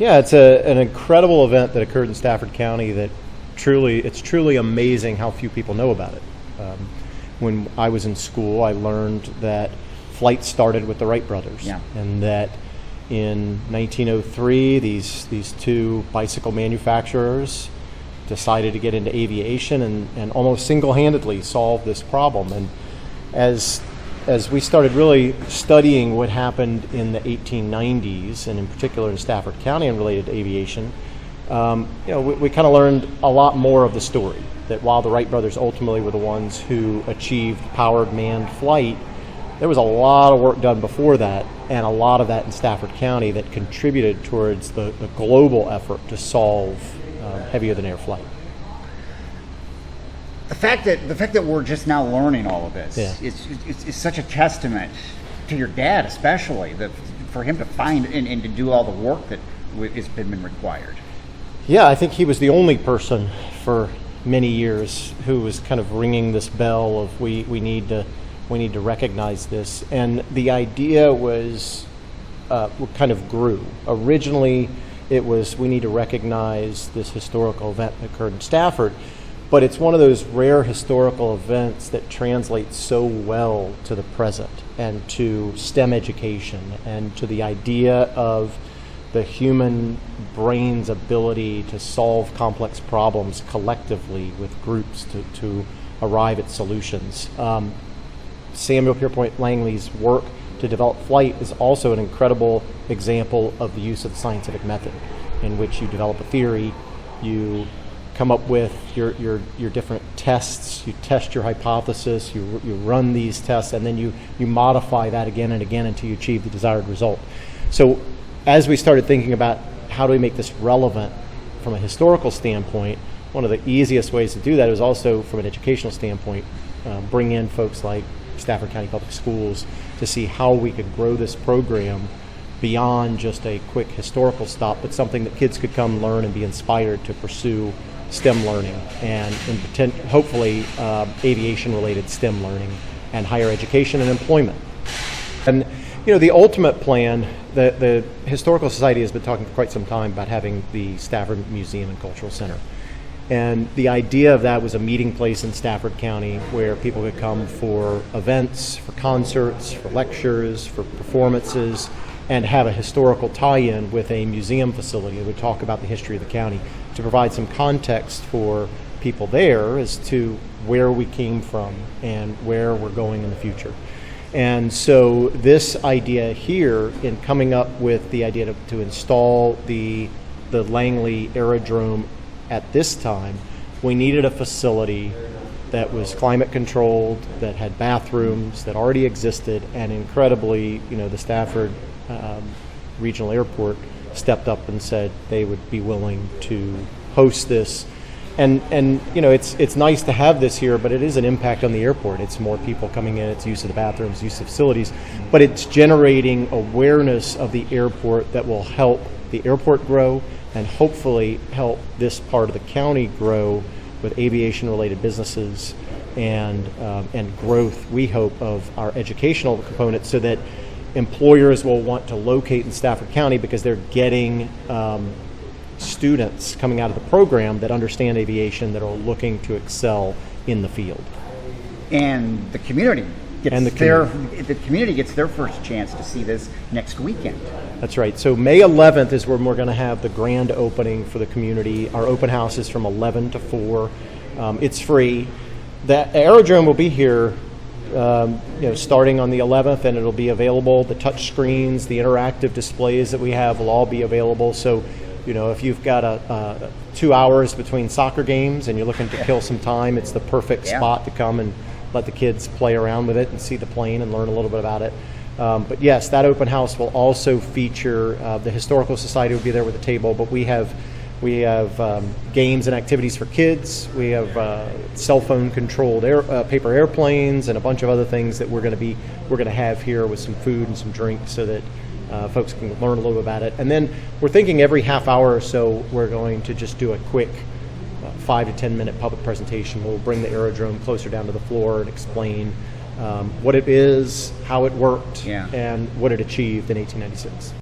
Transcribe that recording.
Yeah, it's an incredible event that occurred in Stafford County that it's truly amazing how few people know about it. When I was in school, I learned that flight started with the Wright Brothers, and that in 1903, these two bicycle manufacturers decided to get into aviation and almost single-handedly solve this problem. And as we started really studying what happened in the 1890s, and in particular in Stafford County and related to aviation, we kind of learned a lot more of the story. That while the Wright brothers ultimately were the ones who achieved powered manned flight, there was a lot of work done before that, and a lot of that in Stafford County that contributed towards the global effort to solve heavier than air flight. The fact that we're just now learning all of this is such a testament to your dad, especially for him to find and to do all the work that has been required. Yeah, I think he was the only person for many years who was kind of ringing this bell of we need to recognize this. And the idea was kind of grew. Originally, it was we need to recognize this historical event that occurred in Stafford, but it's one of those rare historical events that translates so well to the present and to STEM education and to the idea of the human brain's ability to solve complex problems collectively with groups to arrive at solutions. Samuel Pierpont Langley's work to develop flight is also an incredible example of the use of the scientific method, in which you develop a theory, you come up with your different tests, you test your hypothesis, you run these tests, and then you modify that again and again until you achieve the desired result. So as we started thinking about how do we make this relevant from a historical standpoint, one of the easiest ways to do that is also from an educational standpoint, bring in folks like Stafford County Public Schools to see how we could grow this program beyond just a quick historical stop, but something that kids could come learn and be inspired to pursue STEM learning and hopefully aviation-related STEM learning and higher education and employment. And the ultimate plan, the Historical Society has been talking for quite some time about having the Stafford Museum and Cultural Center. And the idea of that was a meeting place in Stafford County where people could come for events, for concerts, for lectures, for performances, and have a historical tie-in with a museum facility that would talk about the history of the county to provide some context for people there as to where we came from and where we're going in the future. And so this idea here in coming up with the idea to install the Langley Aerodrome at this time, we needed a facility that was climate controlled, that had bathrooms that already existed, and incredibly, the Stafford Regional Airport stepped up and said they would be willing to host this. And it's nice to have this here, but it is an impact on the airport. It's more people coming in, it's use of the bathrooms, use of facilities, but it's generating awareness of the airport that will help the airport grow and hopefully help this part of the county grow with aviation-related businesses and growth, we hope, of our educational component, so that employers will want to locate in Stafford County because they're getting students coming out of the program that understand aviation, that are looking to excel in the field. And the community gets their first chance to see this next weekend. That's right. So May 11th is when we're going to have the grand opening for the community. Our open house is from 11 to 4. It's free. The aerodrome will be here starting on the 11th, and it'll be available. The touch screens, the interactive displays that we have will all be available. So if you've got 2 hours between soccer games and you're looking to kill some time, it's the perfect spot to come and let the kids play around with it and see the plane and learn a little bit about it. But yes, that open house will also feature the Historical Society will be there with a table, but we have games and activities for kids. We have cell phone controlled paper airplanes and a bunch of other things that we're going to have here with some food and some drinks so that folks can learn a little bit about it. And then we're thinking every half hour or so we're going to just do a quick 5 to 10 minute public presentation. We'll bring the aerodrome closer down to the floor and explain what it is, how it worked, and what it achieved in 1896.